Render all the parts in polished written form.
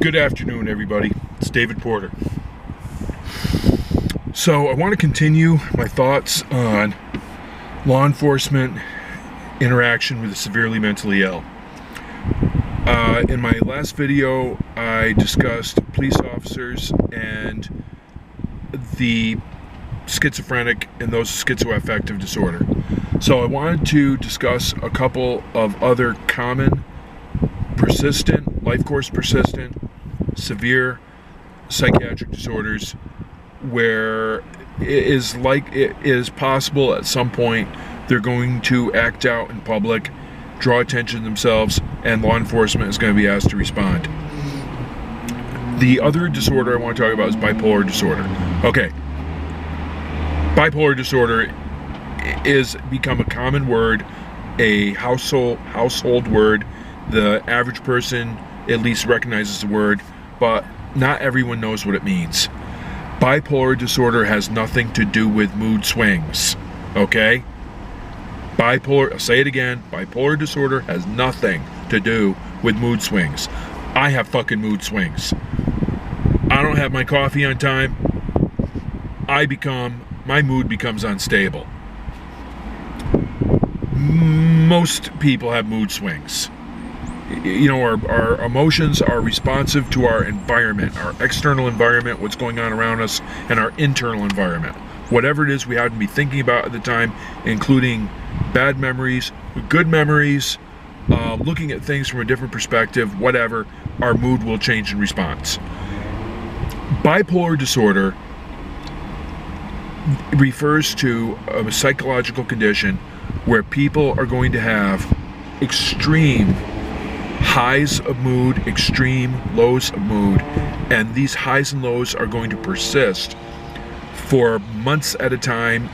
Good afternoon, everybody. It's David Porter. So I want to continue my thoughts on law enforcement interaction with the severely mentally ill. In my last video, I discussed police officers and the schizophrenic and those schizoaffective disorder. So I wanted to discuss a couple of other common, persistent, life course persistent, severe psychiatric disorders where it is possible at some point they're going to act out in public, draw attention to themselves, and law enforcement is going to be asked to respond. The other disorder I want to talk about is bipolar disorder. Okay. Bipolar disorder is become a common word, a household word. The average person at least recognizes the word, but not everyone knows what it means. Bipolar disorder has nothing to do with mood swings, okay? I'll say it again, bipolar disorder has nothing to do with mood swings. I have fucking mood swings. I don't have my coffee on time. My mood becomes unstable. Most people have mood swings. You know, our emotions are responsive to our environment, our external environment, what's going on around us, and our internal environment. Whatever it is we happen to be thinking about at the time, including bad memories, good memories, looking at things from a different perspective, whatever, our mood will change in response. Bipolar disorder refers to a psychological condition where people are going to have extreme highs of mood, extreme lows of mood, and these highs and lows are going to persist for months at a time,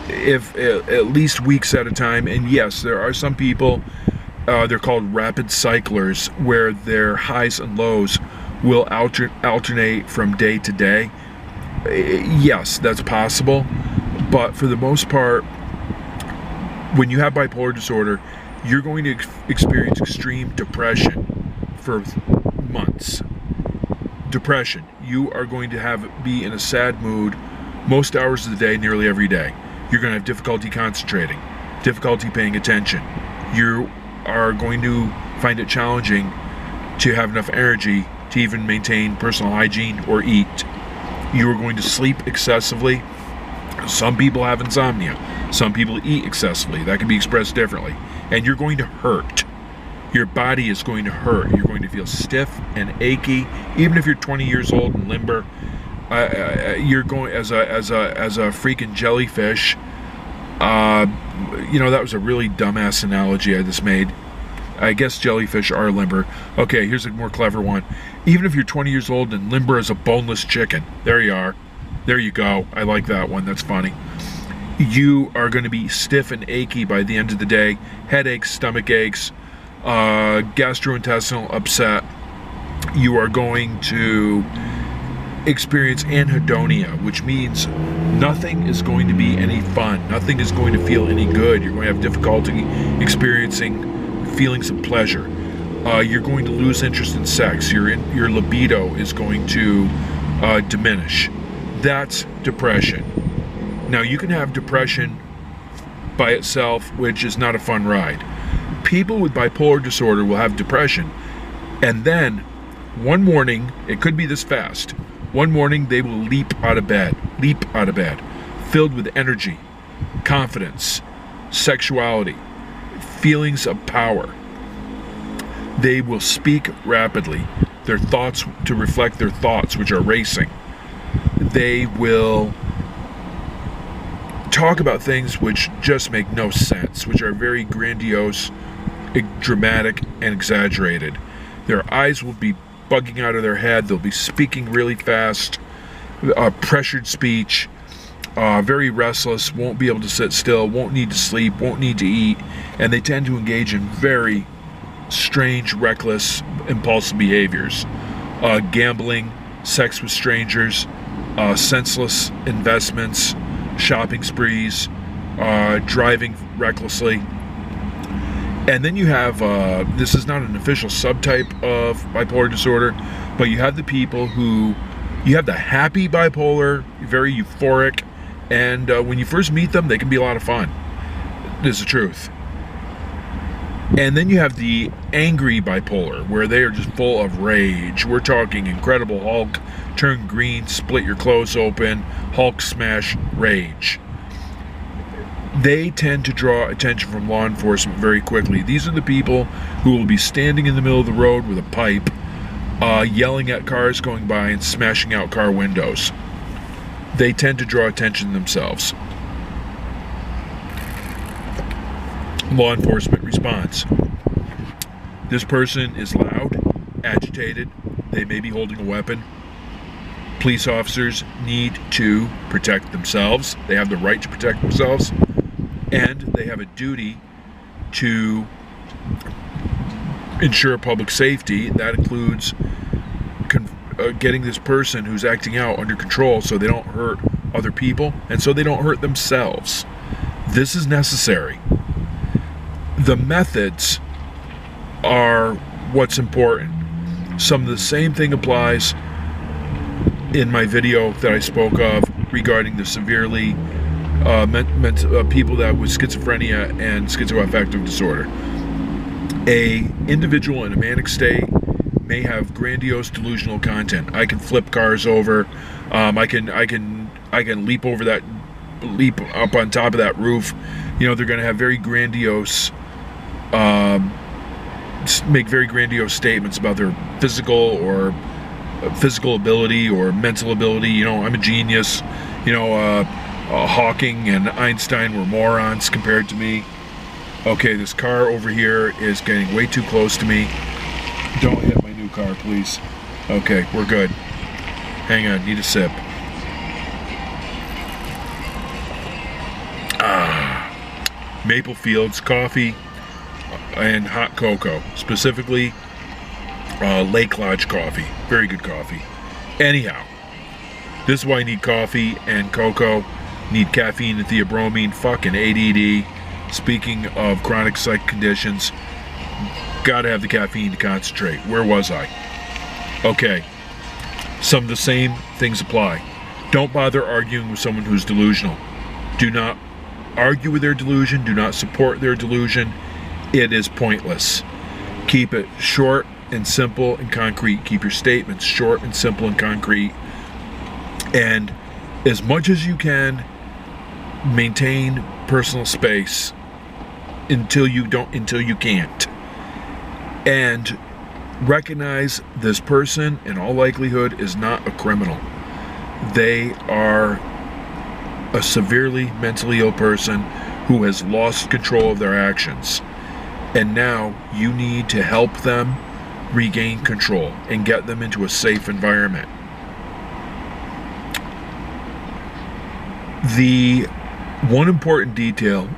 if at least weeks at a time. And yes, there are some people, they're called rapid cyclers, where their highs and lows will alternate from day to day. Yes, that's possible, but for the most part, when you have bipolar disorder, you're going to experience extreme depression for months. Depression. You are going to be in a sad mood most hours of the day, nearly every day. You're going to have difficulty concentrating, difficulty paying attention. You are going to find it challenging to have enough energy to even maintain personal hygiene or eat. You are going to sleep excessively. Some people have insomnia. Some people eat excessively. That can be expressed differently. And you're going to hurt. Your body is going to hurt. You're going to feel stiff and achy. Even if you're 20 years old and limber, you're going as a freaking jellyfish. That was a really dumbass analogy I just made. I guess jellyfish are limber. Okay, here's a more clever one. Even if you're 20 years old and limber as a boneless chicken. There you are. There you go. I like that one. That's funny. You are going to be stiff and achy by the end of the day. Headaches, stomach aches, gastrointestinal upset. You are going to experience anhedonia, which means nothing is going to be any fun. Nothing is going to feel any good. You're going to have difficulty experiencing feelings of pleasure. You're going to lose interest in sex. Your libido is going to diminish. That's depression. Now, you can have depression by itself, which is not a fun ride. People with bipolar disorder will have depression, and then one morning, it could be this fast, one morning they will leap out of bed, filled with energy, confidence, sexuality, feelings of power. They will speak rapidly, their thoughts to reflect their thoughts, which are racing. They will talk about things which just make no sense, which are very grandiose, dramatic, and exaggerated. Their eyes will be bugging out of their head. They'll be speaking really fast, pressured speech, very restless, won't be able to sit still, won't need to sleep, won't need to eat, and they tend to engage in very strange, reckless, impulsive behaviors. Gambling, sex with strangers, senseless investments, shopping sprees, driving recklessly. And then you have, this is not an official subtype of bipolar disorder, but you have the people who, you have the happy bipolar, very euphoric, and when you first meet them, they can be a lot of fun. This is the truth. And then you have the angry bipolar, where they are just full of rage. We're talking Incredible Hulk, turn green, split your clothes open, Hulk smash, rage. They tend to draw attention from law enforcement very quickly. These are the people who will be standing in the middle of the road with a pipe, yelling at cars going by and smashing out car windows. They tend to draw attention themselves. Law enforcement response. This person is loud, agitated, they may be holding a weapon. Police officers need to protect themselves. They have the right to protect themselves, and they have a duty to ensure public safety. That includes getting this person who's acting out under control so they don't hurt other people and so they don't hurt themselves. This is necessary. The methods are what's important. Some of the same thing applies in my video that I spoke of regarding the severely people that with schizophrenia and schizoaffective disorder. A individual in a manic state may have grandiose delusional content. I can flip cars over. I can leap over that, leap up on top of that roof. You know, they're going to have very grandiose, make very grandiose statements about their physical ability or mental ability. You know, I'm a genius. You know, Hawking and Einstein were morons compared to me. Okay, this car over here is getting way too close to me. Don't hit my new car, please. Okay, we're good. Hang on, need a sip. Maple Fields coffee and hot cocoa, specifically Lake Lodge coffee. Very good coffee. Anyhow, this is why I need coffee and cocoa. Need caffeine and theobromine. Fucking ADD. Speaking of chronic psych conditions, gotta have the caffeine to concentrate. Where was I? Okay. Some of the same things apply. Don't bother arguing with someone who's delusional. Do not argue with their delusion. Do not support their delusion. It is pointless. Keep it short and simple and concrete. Keep your statements short and simple and concrete. And as much as you can, maintain personal space until you can't. And recognize this person, in all likelihood, is not a criminal. They are a severely mentally ill person who has lost control of their actions. And now you need to help them regain control and get them into a safe environment. The one important detail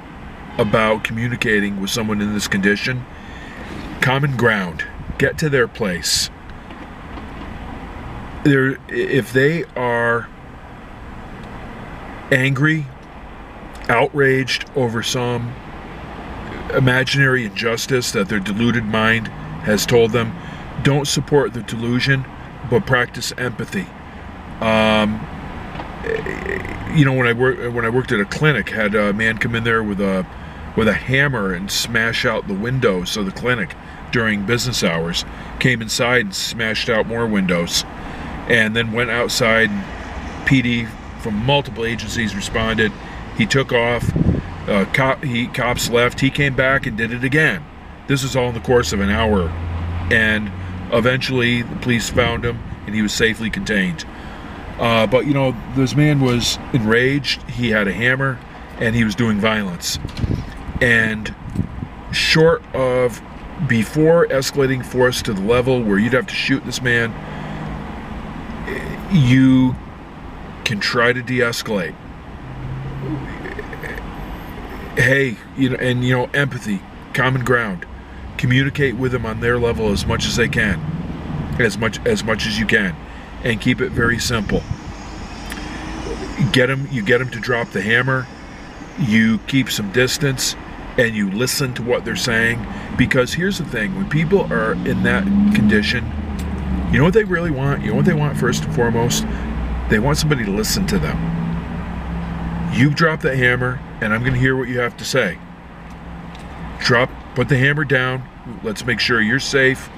about communicating with someone in this condition: common ground. Get to their place. If they are angry, outraged over some imaginary injustice that their deluded mind has told them, don't support the delusion, but practice empathy. You know, when I worked at a clinic, had a man come in there with a hammer and smash out the windows of the clinic during business hours. Came inside and smashed out more windows, and then went outside. PD from multiple agencies responded. He took off. Cops left. He came back and did it again. This is all in the course of an hour, and eventually the police found him and he was safely contained. But you know, this man was enraged. He had a hammer and he was doing violence. And short of, before escalating force to the level where you'd have to shoot this man, you can try to de-escalate. Hey, empathy, common ground. Communicate with them on their level as much as they can, as much as you can, and keep it very simple. You get them to drop the hammer. You keep some distance, and you listen to what they're saying. Because here's the thing, when people are in that condition, you know what they really want? You know what they want first and foremost? They want somebody to listen to them. You drop the hammer, and I'm going to hear what you have to say. Put the hammer down. Let's make sure you're safe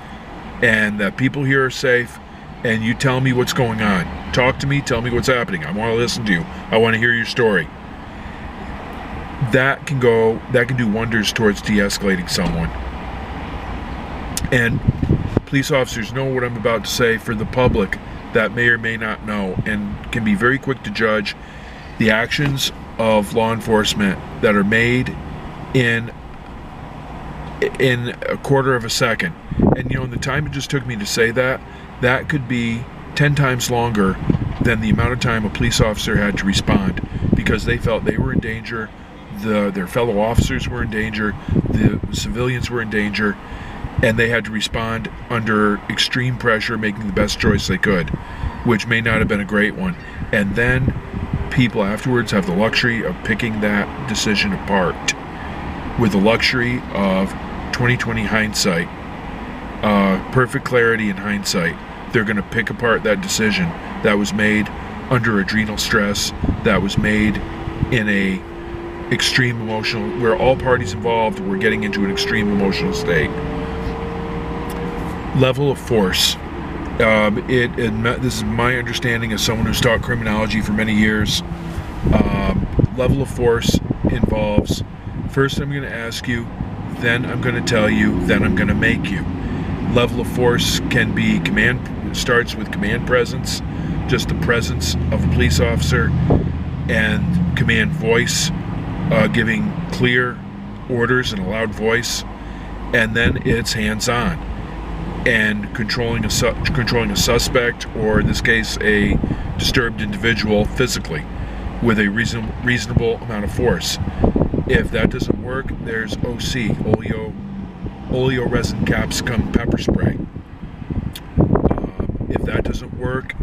and that people here are safe, and you tell me what's going on. Talk to me, tell me what's happening. I want to listen to you. I want to hear your story. That can do wonders towards de-escalating someone. And police officers know what I'm about to say. For the public that may or may not know and can be very quick to judge the actions of law enforcement that are made in a quarter of a second. And in the time it just took me to say that could be 10 times longer than the amount of time a police officer had to respond, because they felt they were in danger, their fellow officers were in danger, the civilians were in danger, and they had to respond under extreme pressure, making the best choice they could, which may not have been a great one. And then people afterwards have the luxury of picking that decision apart with the luxury of 20/20 hindsight, perfect clarity in hindsight. They're going to pick apart that decision that was made under adrenal stress, that was made in a extreme emotional, where all parties involved were getting into an extreme emotional state. Level of force. This is my understanding as someone who's taught criminology for many years. Level of force involves, first I'm going to ask you, then I'm going to tell you, then I'm going to make you. Level of force can be starts with command presence, just the presence of a police officer, and command voice, giving clear orders in a loud voice, and then it's hands-on and controlling a suspect, or in this case a disturbed individual, physically with a reasonable amount of force. If that doesn't work, there's OC, oleoresin capsicum pepper spray. If that doesn't work,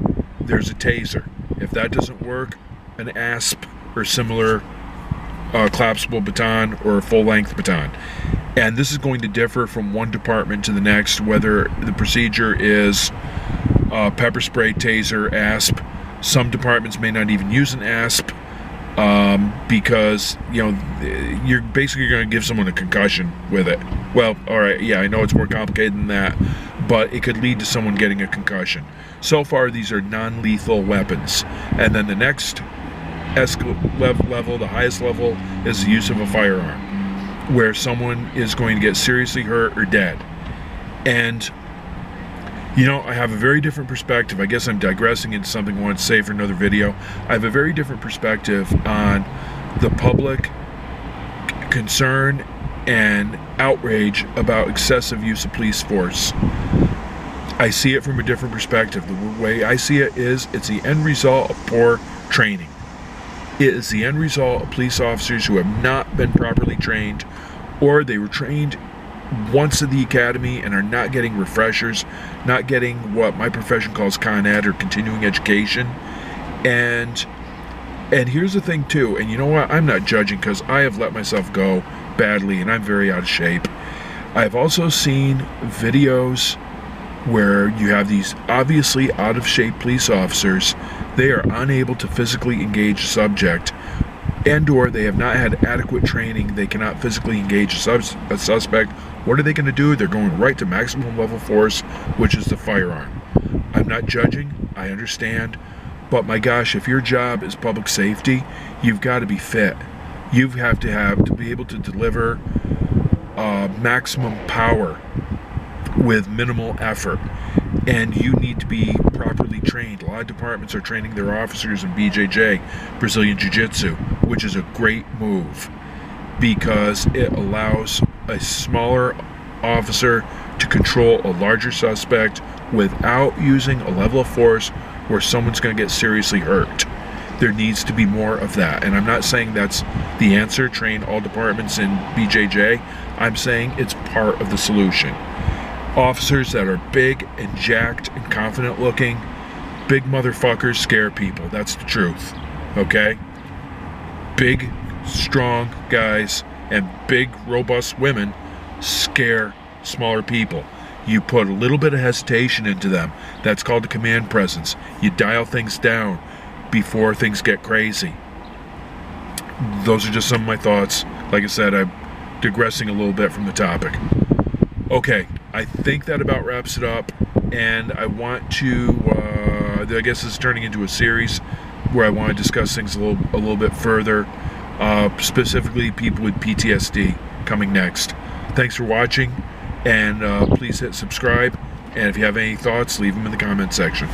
there's a taser. If that doesn't work, an ASP or similar collapsible baton or a full-length baton. And this is going to differ from one department to the next, whether the procedure is pepper spray, taser, ASP. Some departments may not even use an ASP because you're basically going to give someone a concussion with it. Well, all right, yeah, I know it's more complicated than that, but it could lead to someone getting a concussion. So far, these are non-lethal weapons. And then the next level, the highest level, is the use of a firearm, where someone is going to get seriously hurt or dead. And I have a very different perspective. I guess I'm digressing into something I want to say for another video. I have a very different perspective on the public concern and outrage about excessive use of police force. I see it from a different perspective. The way I see it is, it's the end result of poor training. It is the end result of police officers who have not been properly trained, or they were trained once at the academy and are not getting refreshers, not getting what my profession calls Con Ed, or continuing education. And here's the thing too, and you know what, I'm not judging because I have let myself go badly and I'm very out of shape. I've also seen videos where you have these obviously out of shape police officers. They are unable to physically engage a subject, and or they have not had adequate training. They cannot physically engage a suspect. What are they going to do? They're going right to maximum level force, which is the firearm. I'm not judging, I understand, but my gosh, if your job is public safety, you've got to be fit. You have to be able to deliver maximum power with minimal effort, and you need to be properly trained. A lot of departments are training their officers in BJJ, Brazilian Jiu-Jitsu, which is a great move because it allows a smaller officer to control a larger suspect without using a level of force where someone's going to get seriously hurt. There needs to be more of that, and I'm not saying that's the answer, train all departments in BJJ. I'm saying it's part of the solution. Officers that are big and jacked and confident looking, big motherfuckers scare people. That's the truth, okay? Big, strong guys and big, robust women scare smaller people. You put a little bit of hesitation into them. That's called the command presence. You dial things down before things get crazy. Those are just some of my thoughts. Like I said, I'm digressing a little bit from the topic. Okay, I think that about wraps it up. And I want to, I guess this is turning into a series where I want to discuss things a little bit further. Specifically, people with PTSD coming next. Thanks for watching. And please hit subscribe. And if you have any thoughts, leave them in the comment section.